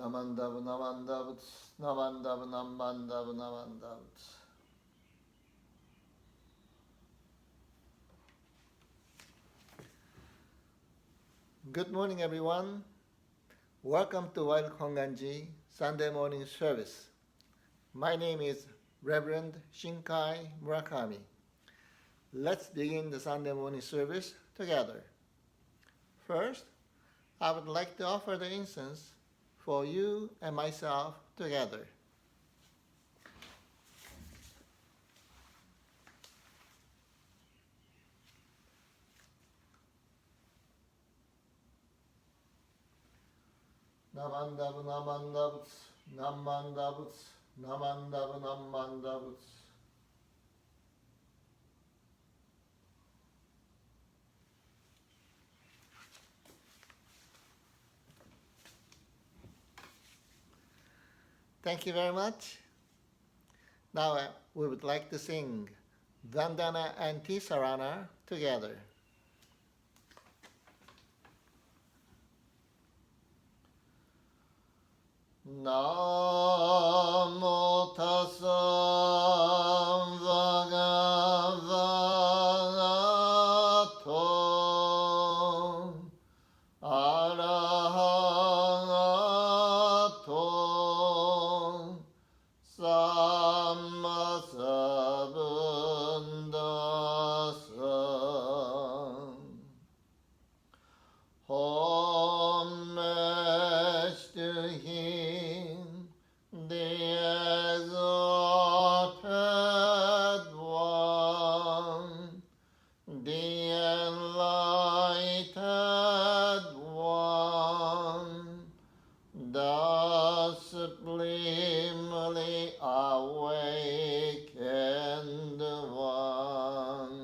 Namandav Namandav Namandav Namandav Namandav. Good morning, everyone. Welcome to Wild Konganji Sunday morning service. My name is Reverend Shinkai Murakami. Let's begin the Sunday morning service together. First, I would like to offer the incense for you and myself together. Namandav Namandav Namandav Namandav Namandav. Thank you very much. Now we would like to sing Vandana and Tisarana together. Namo tassa bhagavato arahato sammasambuddhassa. Homage to him, the exalted one, the enlightened one, the supremely awakened one.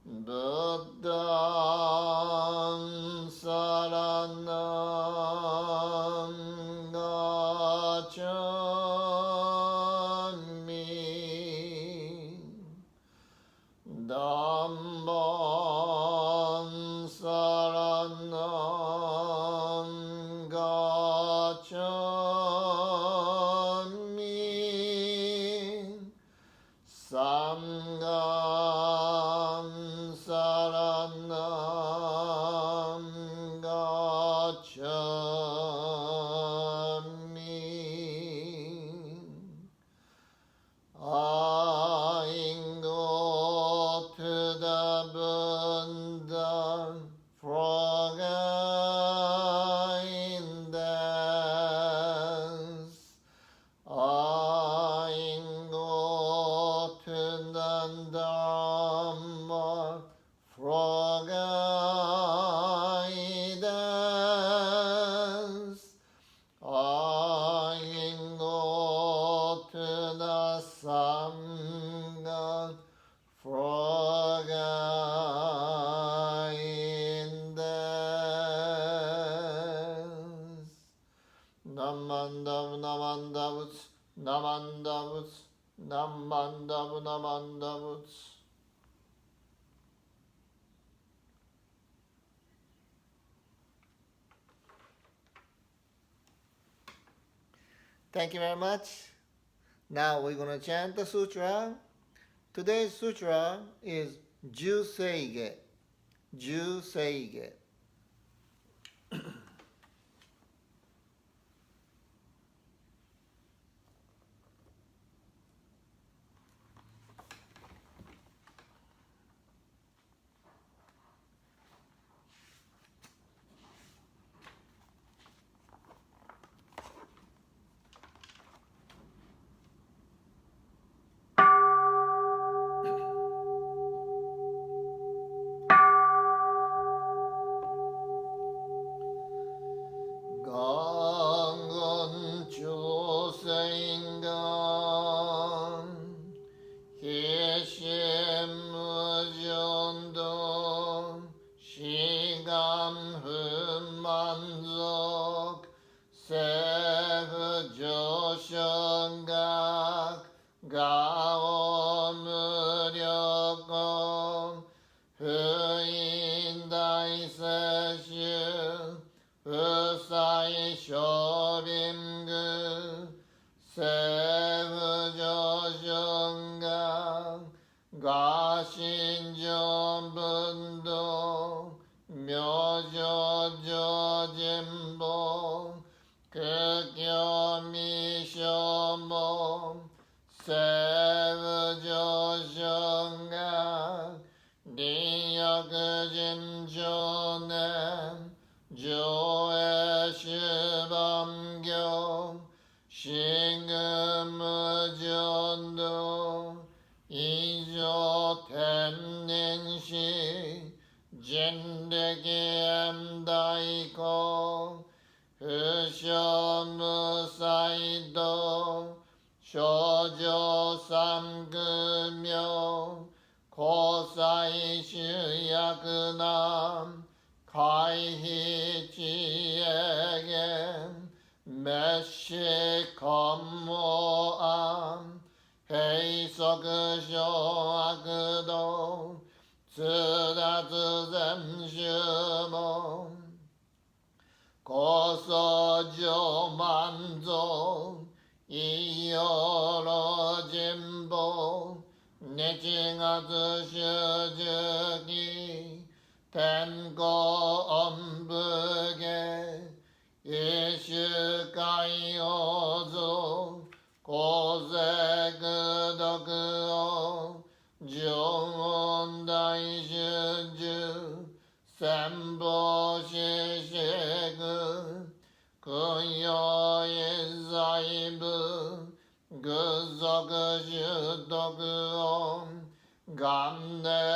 Buddham saranam gacchami. Dhammam saranam gacchami. Namandavus, Namandavus, Namandavu, Namandavus. Thank you very much. Now we're going to chant the sutra. Today's sutra is Juseige. Juseige. 강건 주세인간 희심무전도 시간 흠만적 세흐조성각 가오무력공 흐인다이세슈 의사이 쇼빔그 세흐조성각 가신전분동 묘조조진봉 극교미쇼몽 세흐조성각 니역진조냄 조에시범경 신금무전도 이조템寧시 진득이엠다이코 흐쇼무사이도 쇼조삼금요 고사이슈야그남 가이히지에게 메시컴모암 헤이소그쇼아그도 쯔다쯔zem슈모 고소조만조 이여로진보 내징아즈슈즈기 텐고엄브게 이슈가이오조 고세그덕어 정원다이슈주 셈보시시그 그여인사이브 그저그슈덕어 감내시드조맘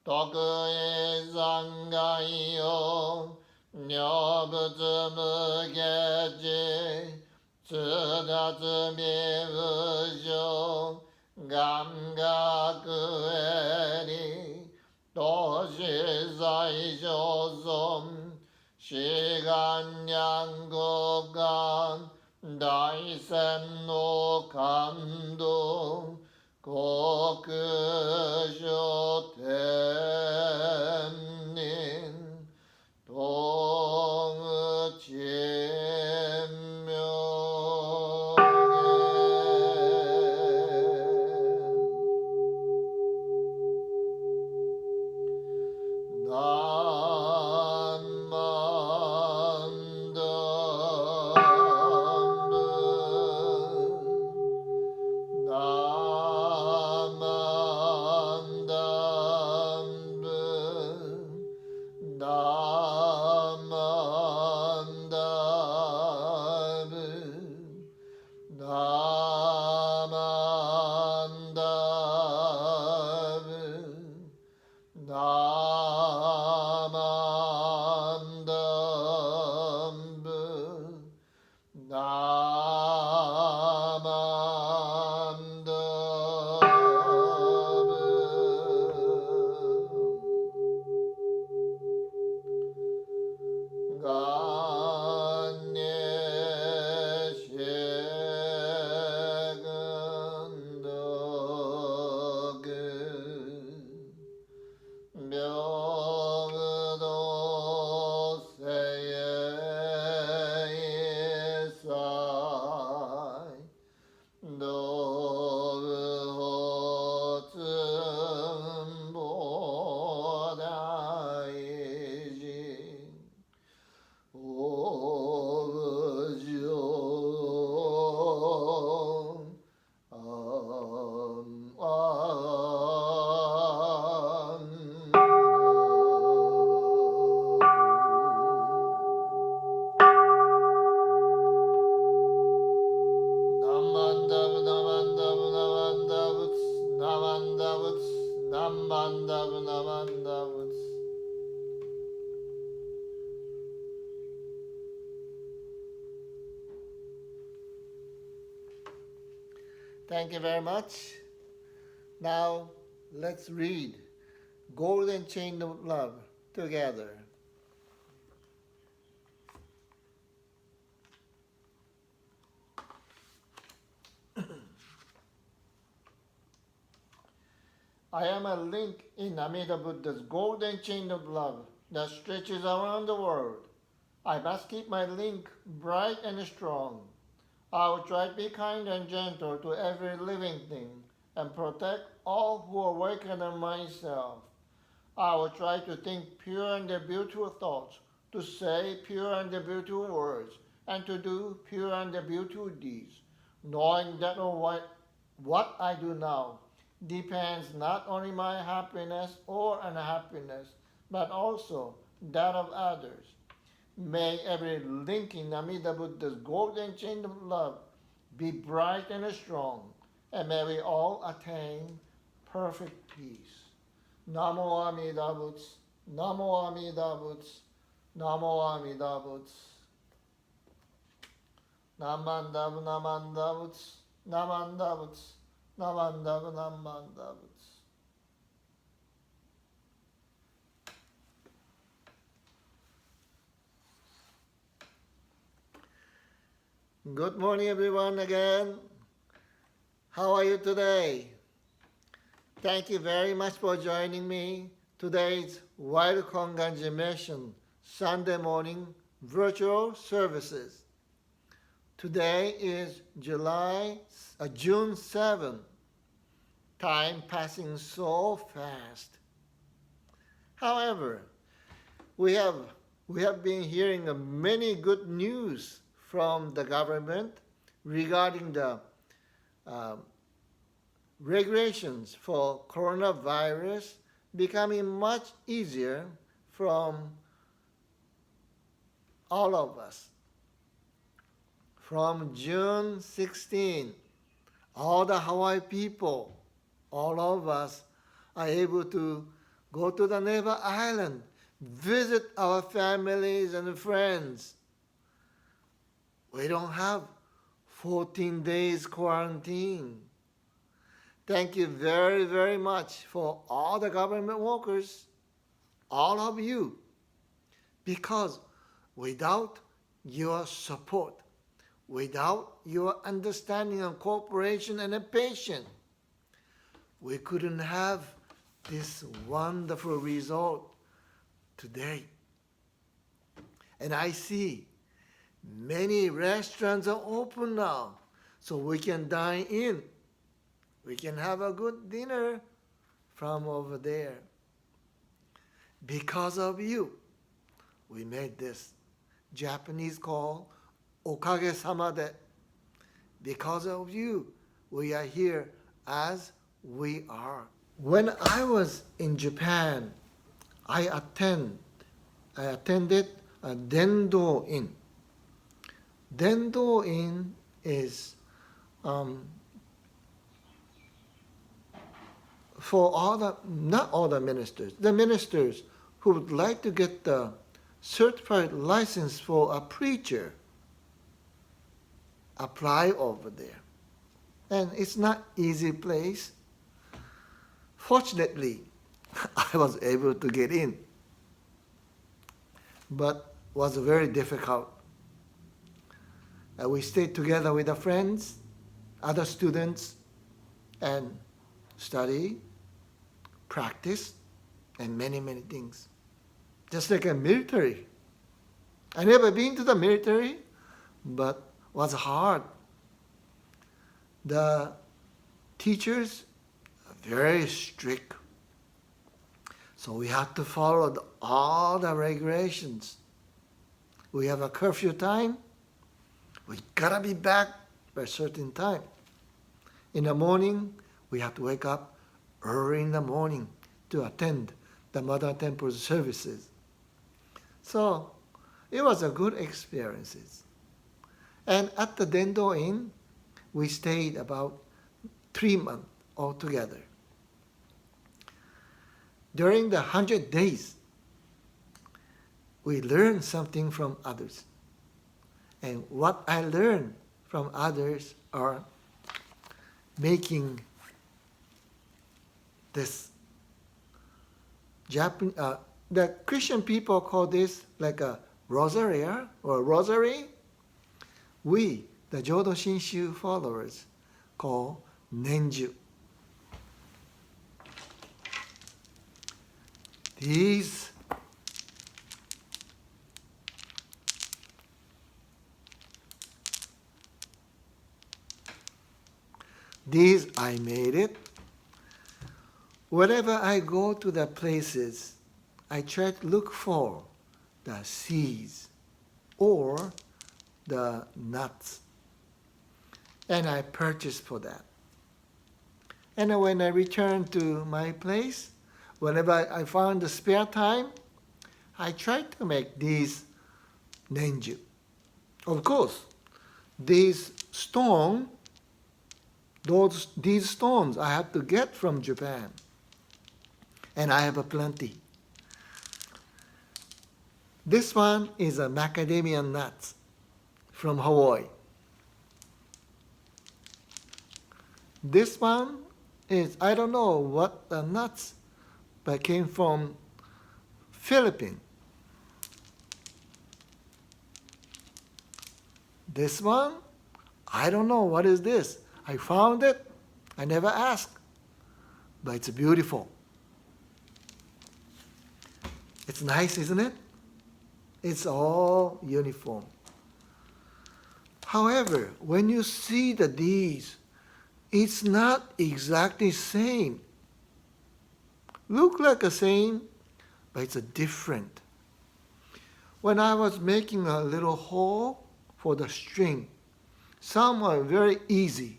도그이상가이요 녀부즈무게지 쯔다즈미으쇼 감각그에리 도시사이쇼솜 시간양국간 다이센노감도 고크쇼템닌 간예 Nammandabu Namandabu. Thank you very much. Now let's read Golden Chain of Love together. I am a link in Amida Buddha's golden chain of love that stretches around the world. I must keep my link bright and strong. I will try to be kind and gentle to every living thing and protect all who awaken in myself. I will try to think pure and beautiful thoughts, to say pure and beautiful words, and to do pure and beautiful deeds, knowing that what I do now depends not only my happiness or unhappiness, but also that of others. May every link in Amida Buddha's golden chain of love be bright and strong, and may we all attain perfect peace. Namo Amida Butsu, Namo Amida Butsu, Namo Amida Butsu. Namandabu Namanda Butsu, Namanda Butsu, Namandabu Namanda Butsu. Good morning, everyone, again. How are you today? Thank you very much for joining me today's Wild Konganji Mission Sunday morning virtual services. Today is June 7th. Time passing so fast. However, we have been hearing many good news from the government regarding the regulations for coronavirus becoming much easier from all of us. From June 16, all the Hawaii people, all of us are able to go to the neighbor island, visit our families and friends. We don't have 14 days quarantine. Thank you very, very much for all the government workers, all of you, because without your support, without your understanding and cooperation and patience, we couldn't have this wonderful result today. And I see many restaurants are open now, so we can dine in. We can have a good dinner from over there. Because of you, we made this Japanese call Okage-sama de. Because of you, we are here as we are. When I was in Japan, I attended a Dendo Inn. Dendo Inn is for not all the ministers who would like to get the certified license for a preacher, apply over there. And it's not easy place. Fortunately, I was able to get in, but was very difficult. We stayed together with the friends, other students, and study, practice, and many, many things. Just like a military. I never been to the military, but was hard. The teachers are very strict. So we have to follow all the regulations. We have a curfew time. We gotta be back by a certain time. In the morning, we have to wake up early in the morning to attend the Mother Temple services. So it was a good experience. And at the Dendo Inn, we stayed about 3 months altogether. During the 100 days, we learn something from others. And what I learned from others are making this the Christian people call this like a rosaria or rosary. We, the Jodo Shinshu followers, call Nenju. These I made it. Whenever I go to the places, I try to look for the seeds or the nuts. And I purchase for that. And when I return to my place, whenever I found the spare time, I try to make these nenju. Of course, these stones I have to get from Japan. And I have a plenty. This one is a macadamia nuts from Hawaii. This one is, I don't know what the nuts, but came from Philippines. This one, I don't know what is this. I found it. I never asked. But it's beautiful. It's nice, isn't it? It's all uniform. However, when you see these, it's not exactly same. Look like the same, but it's a different. When I was making a little hole for the string, some are very easy,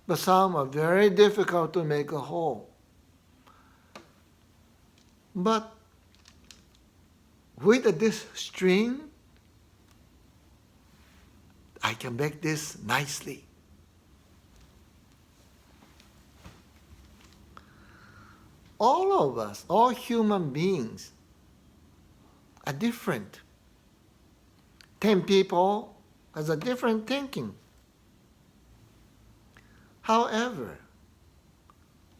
but some are very difficult to make a hole. But with this string, I can make this nicely. All of us, all human beings, are different. 10 people has a different thinking. However,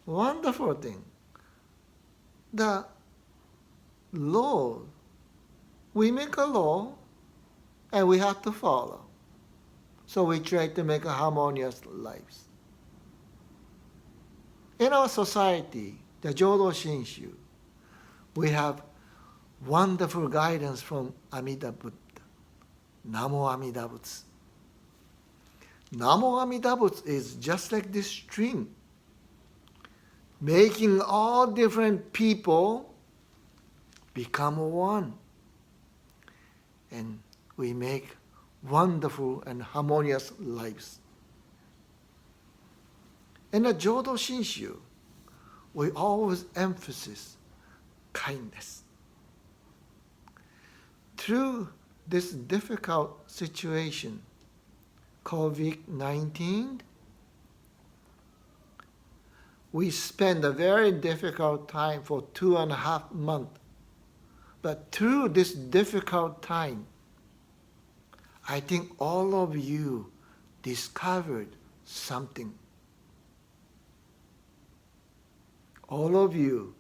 wonderful thing, the law, we make a law and we have to follow. So we try to make a harmonious lives. In our society, the Jodo Shinshu, we have wonderful guidance from Amida Buddha. Namo Amida Butsu. Namo Amida Butsu is just like this string, making all different people become one. And we make wonderful and harmonious lives. In the Jodo Shinshu, we always emphasize kindness. Through this difficult situation, COVID-19, we spent a very difficult time for 2.5 months. But through this difficult time, I think all of you discovered something. All of you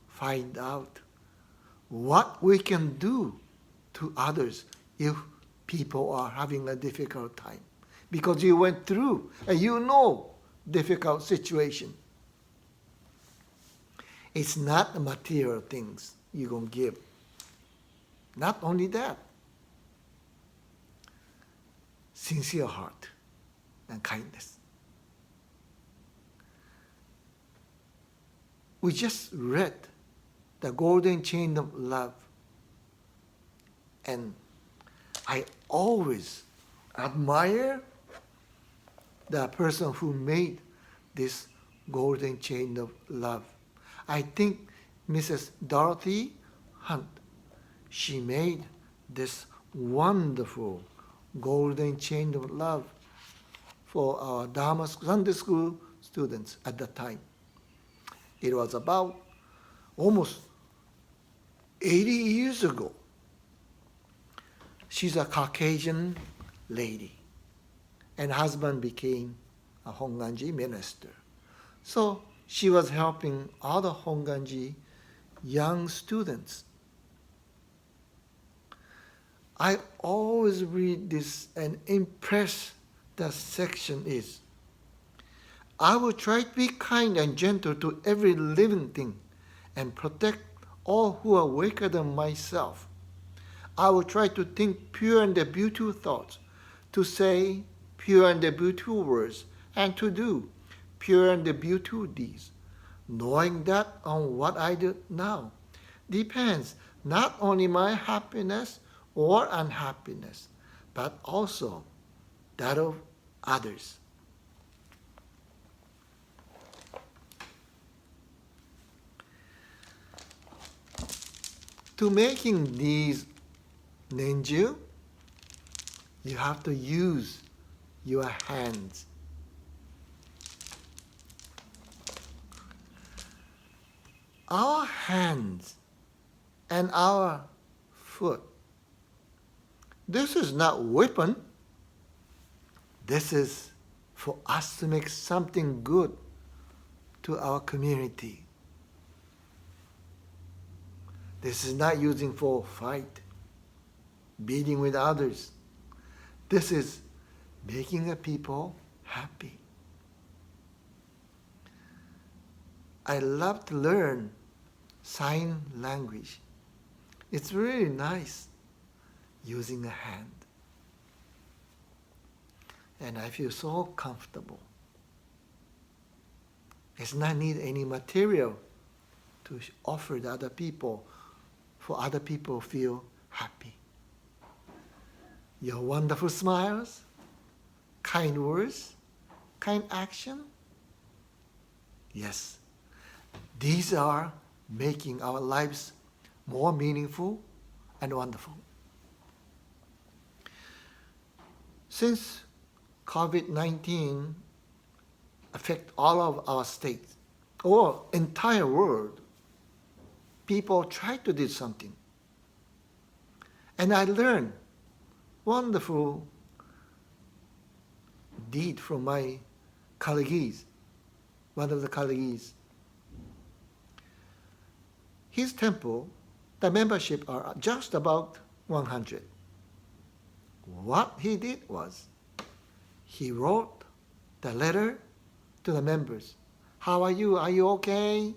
find out what we can do to others if people are having a difficult time. Because you went through and you know difficult situation. It's not the material things you're going to give. Not only that, sincere heart and kindness. We just read the Golden Chain of Love, and I always admire the person who made this Golden Chain of Love. I think Mrs. Dorothy Hunt, she made this wonderful Golden Chain of Love for our Dharma Sunday School students at that time. It was about almost 80 years ago. She's a Caucasian lady, and husband became a Honganji minister. So she was helping other Honganji young students. I always read this and impressed that section is, I will try to be kind and gentle to every living thing and protect all who are weaker than myself. I will try to think pure and beautiful thoughts, to say pure and beautiful words, and to do pure and beautiful deeds, knowing that on what I do now depends not only my happiness or unhappiness, but also that of others. To making these nenju, you have to use your hands. Our hands and our foot, this is not weapon. This is for us to make something good to our community. This is not using for fight, beating with others. This is making the people happy. I love to learn sign language. It's really nice using the hand. And I feel so comfortable. It's not need any material to offer to other people, for other people to feel happy. Your wonderful smiles, kind words, kind action. Yes, these are making our lives more meaningful and wonderful. Since COVID-19 affect all of our states or entire world, people try to do something. And I learned wonderful deed from my colleagues, one of the colleagues. His temple, the membership are just about 100. What he did was, he wrote the letter to the members. How are you? Are you okay?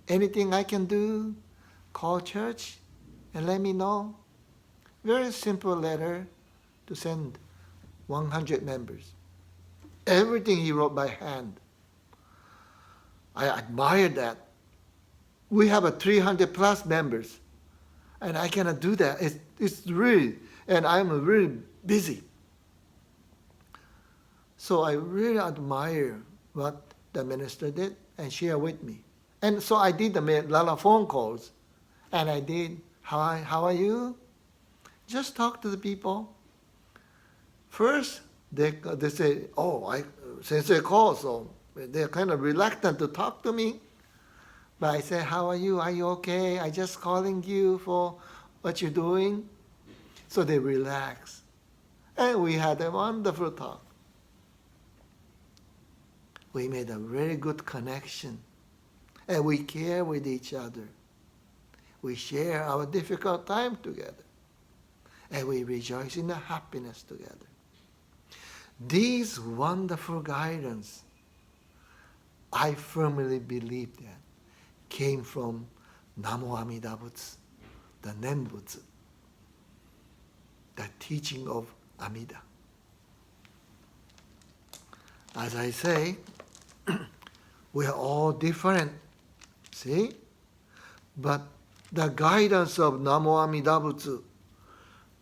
Anything I can do? Call church and let me know. Very simple letter to send 100 members. Everything he wrote by hand. I admire that. We have a 300 plus members, and I cannot do that. It's really, and I'm really busy. So I really admire what the minister did and share with me. And so I did a lot of phone calls, and I did, how are you? Just talk to the people. First, they say, since they call, so they're kind of reluctant to talk to me. But I say, how are you? Are you okay? I just calling you for what you're doing. So they relax. And we had a wonderful talk. We made a very good connection. And we care with each other. We share our difficult time together. And we rejoice in the happiness together. These wonderful guidance, I firmly believe that, came from Namo Amida Butsu, the Nenbutsu, the teaching of Amida. As I say, we are all different, see? But the guidance of Namo Amida Butsu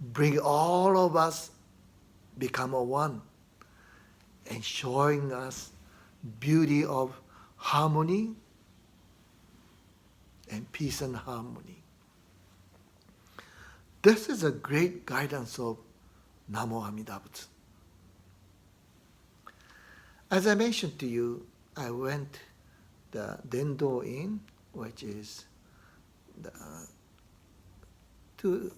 bring all of us become a one, and showing us beauty of harmony and peace and harmony. This is a great guidance of Namo Amida Butsu. As I mentioned to you, I went the Dendo Inn which is to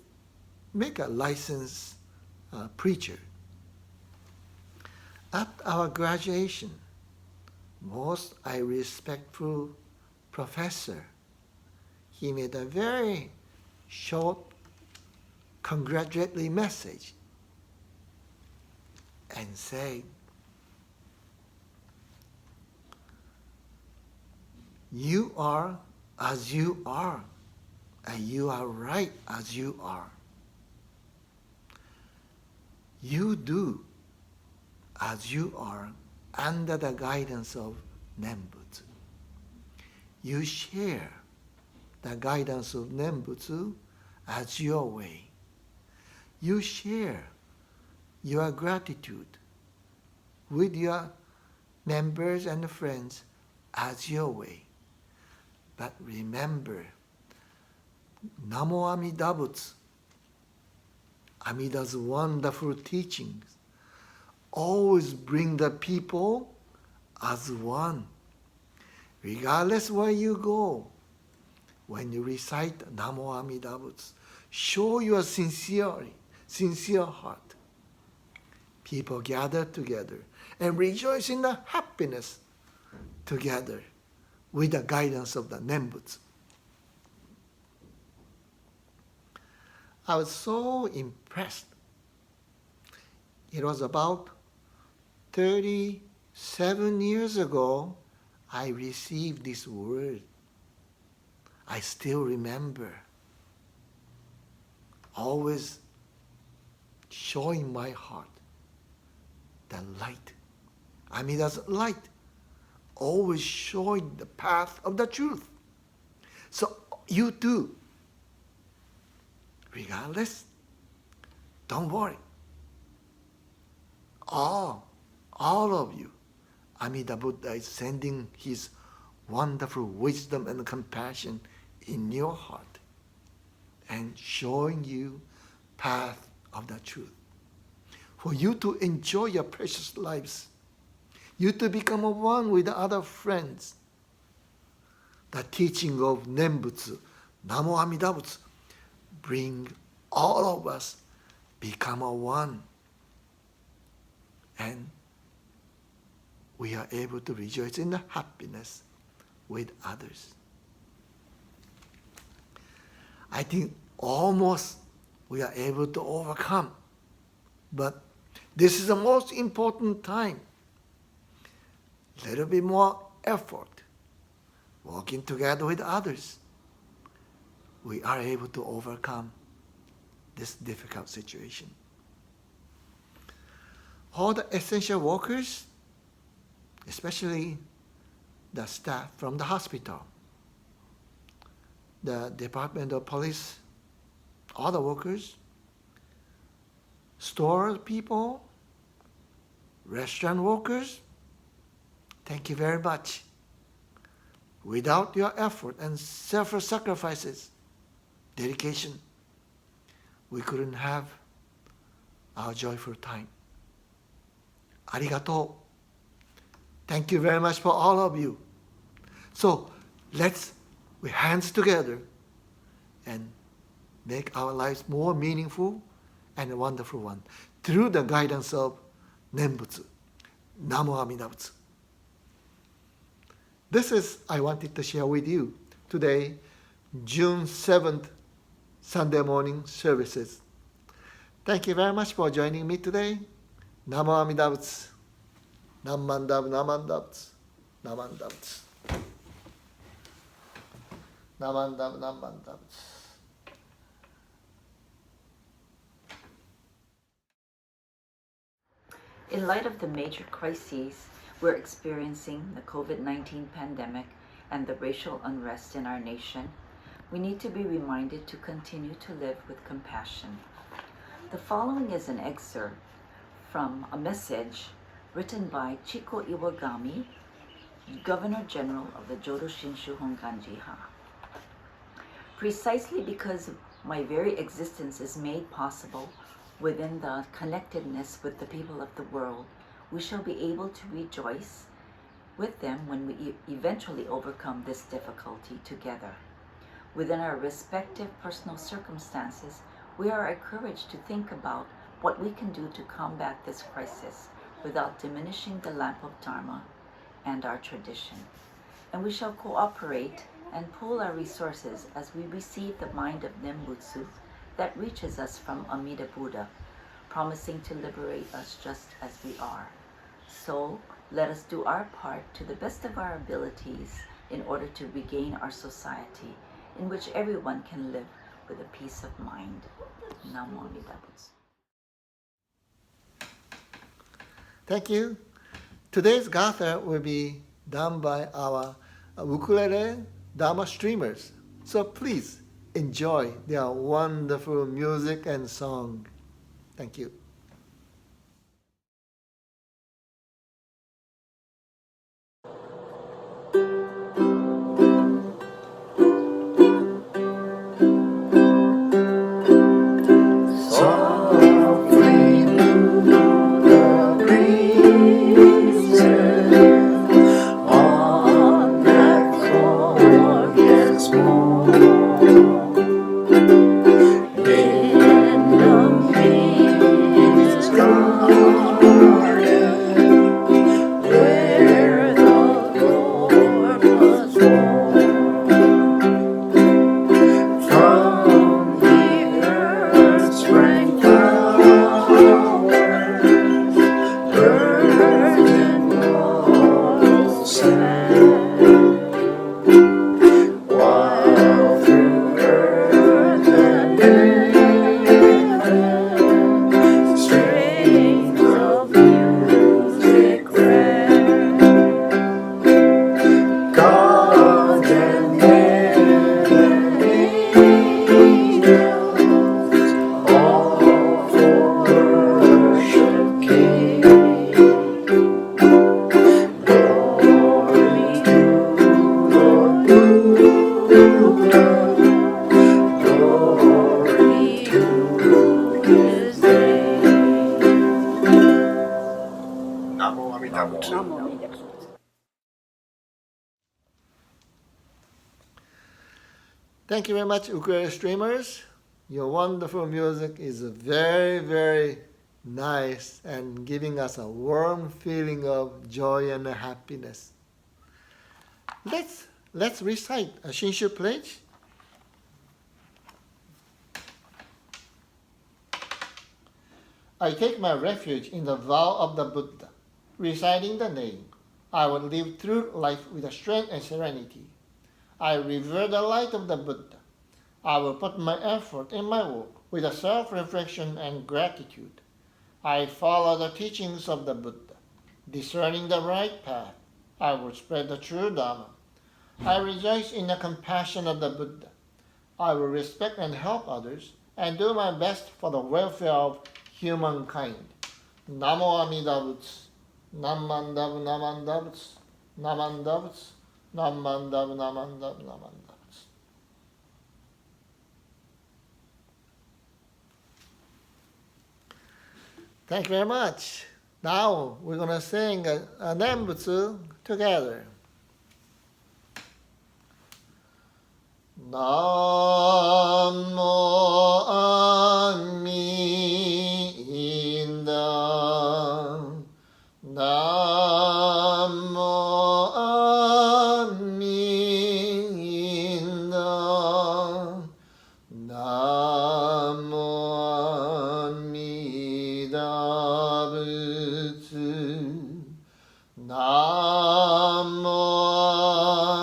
make a licensed preacher. At our graduation, most respectful professor, he made a very short congratulatory message and said, "You are as you are, and you are right as you are. You do as you are under the guidance of Nembutsu. You share the guidance of Nembutsu as your way. You share your gratitude with your members and friends as your way. But remember, Namo Amida Butsu, Amida's wonderful teachings, always bring the people as one. Regardless where you go, when you recite Namo Amida Butsu, show your sincere heart. People gather together and rejoice in the happiness together with the guidance of the Nembutsu." I was so impressed. It was about 37 years ago I received this word. I still remember. Always showing my heart the light. Amida's light. Always showing the path of the truth. So you too, regardless, don't worry. All of you, Amida Buddha is sending his wonderful wisdom and compassion in your heart and showing you path of the truth. For you to enjoy your precious lives, you to become one with the other friends. The teaching of Nembutsu, Namo Amida Butsu, bring all of us become one. And we are able to rejoice in the happiness with others. I think almost we are able to overcome. But this is the most important time. Little bit more effort. Working together with others, we are able to overcome this difficult situation. All the essential workers, especially the staff from the hospital, the Department of Police, all the workers, store people, restaurant workers, thank you very much. Without your effort and self-sacrifices, dedication, we couldn't have our joyful time. Arigato. Thank you very much for all of you. So let's, with hands together, and make our lives more meaningful and a wonderful one through the guidance of Nembutsu, Namo Amida Butsu. This is I wanted to share with you today, June 7th, Sunday morning services. Thank you very much for joining me today. Namo Amida Butsu. Namandab, Namandab, Namandab. Namandab, Namandab. In light of the major crises we're experiencing, the COVID-19 pandemic and the racial unrest in our nation, we need to be reminded to continue to live with compassion. The following is an excerpt from a message written by Chiko Iwagami, Governor General of the Jodo Shinshu Honganji-ha. Precisely because my very existence is made possible within the connectedness with the people of the world, we shall be able to rejoice with them when we eventually overcome this difficulty together. Within our respective personal circumstances, we are encouraged to think about what we can do to combat this crisis without diminishing the lamp of Dharma and our tradition. And we shall cooperate and pool our resources as we receive the mind of Nembutsu that reaches us from Amida Buddha, promising to liberate us just as we are. So, let us do our part to the best of our abilities in order to regain our society in which everyone can live with a peace of mind. Namo Amida Butsu. Thank you. Today's Gatha will be done by our ukulele Dharma streamers. So please enjoy their wonderful music and song. Thank you. Softly blew the breezes on that glorious morn. In the peace garden, where the Lord was born, from the earth sprang flowers, birds and mortals sang, while through earth and heaven strains of music rang. God and heaven angels all for worship came. Glory to Lord Buddha, glory to His name. Namo Amida Butsu. Thank you very much, ukulele streamers. Your wonderful music is very, very nice and giving us a warm feeling of joy and happiness. Let's recite a Shinshu pledge. I take my refuge in the vow of the Buddha, reciting the name. I will live through life with strength and serenity. I revere the light of the Buddha. I will put my effort in my work with a self-reflection and gratitude. I follow the teachings of the Buddha, discerning the right path. I will spread the true Dharma. I rejoice in the compassion of the Buddha. I will respect and help others and do my best for the welfare of humankind. Namo Amida Butsu. Namandav Namandavs. Namandavs. Namandav Namandav Namandavs. Thank you very much. Now we're going to sing a Nembutsu together. Namo Amida. Namo Amida. Namo Amida Butsu. Namo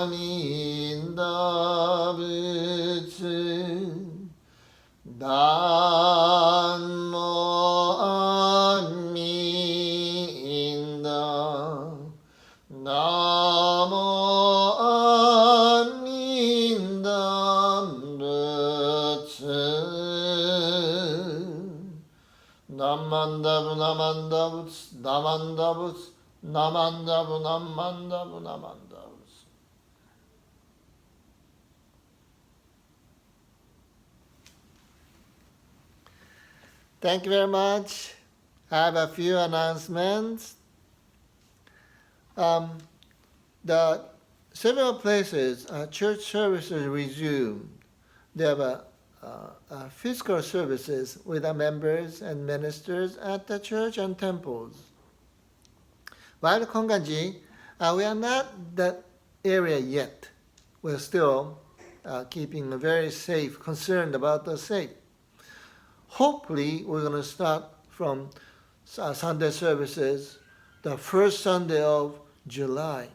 Amida Butsu. Namo Amida. Namo Amida Butsu. Namandavu Namandavu Namandavu Namandavu Namandavu Namandavu. Thank you very much. I have a few announcements. the several places church services resumed. They have physical services with the members and ministers at the church and temples. While Konganji, we are not that area yet. We're still keeping very safe, concerned about the safe. Hopefully, we're going to start from Sunday services the first Sunday of July.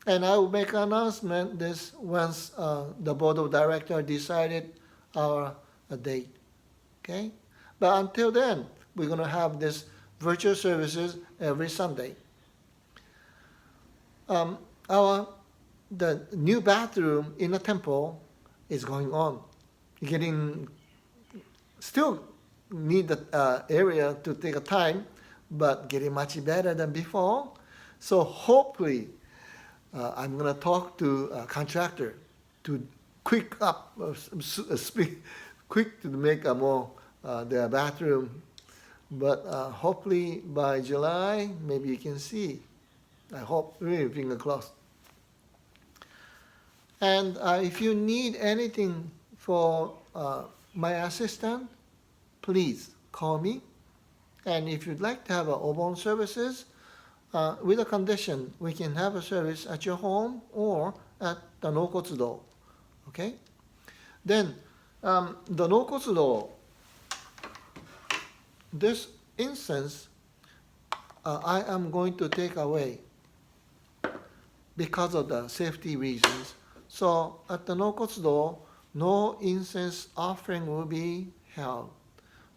And I will make an announcement this once the board of directors decided our date. Okay? But until then, we're going to have this virtual services every Sunday. The new bathroom in the temple is going on. Still need the area to take a time, but getting much better than before. So hopefully, I'm going to talk to a contractor to quick to make a more the bathroom. But hopefully by July, maybe you can see. I hope, really, finger crossed. And if you need anything for my assistant, please call me. And if you'd like to have a Obon services, with a condition, we can have a service at your home or at the Nokotsudo. Okay? Then, the Nokotsudo, this incense, I am going to take away because of the safety reasons. So at the Nokotsudo, no incense offering will be held.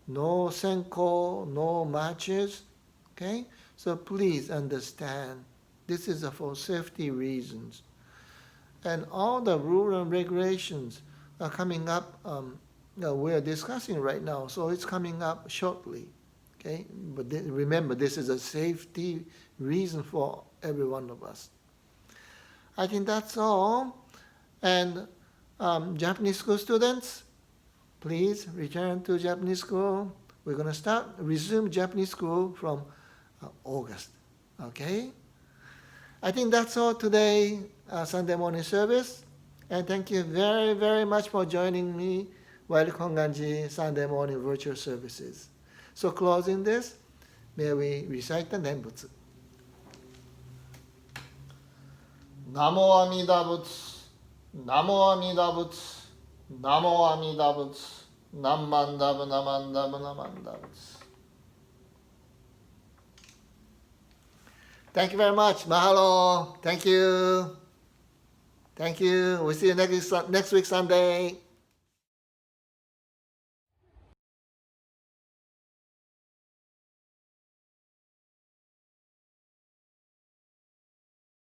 No senko, no matches. Okay? So please understand, this is for safety reasons. And all the rules and regulations are coming up, we're discussing right now, so it's coming up shortly. Okay? But remember, this is a safety reason for every one of us. I think that's all. And Japanese school students, please return to Japanese school. We're going to resume Japanese school from August. Okay? I think that's all today, Sunday morning service. And thank you very, very much for joining me while Konganji Sunday morning virtual services. So closing this, may we recite the Nenbutsu. Namo Amida Butsu, Namo Amida Butsu, Namo Amida Butsu, Namandabu Namandabu Namandabu. Thank you very much. Mahalo. Thank you. Thank you. We'll see you next week Sunday.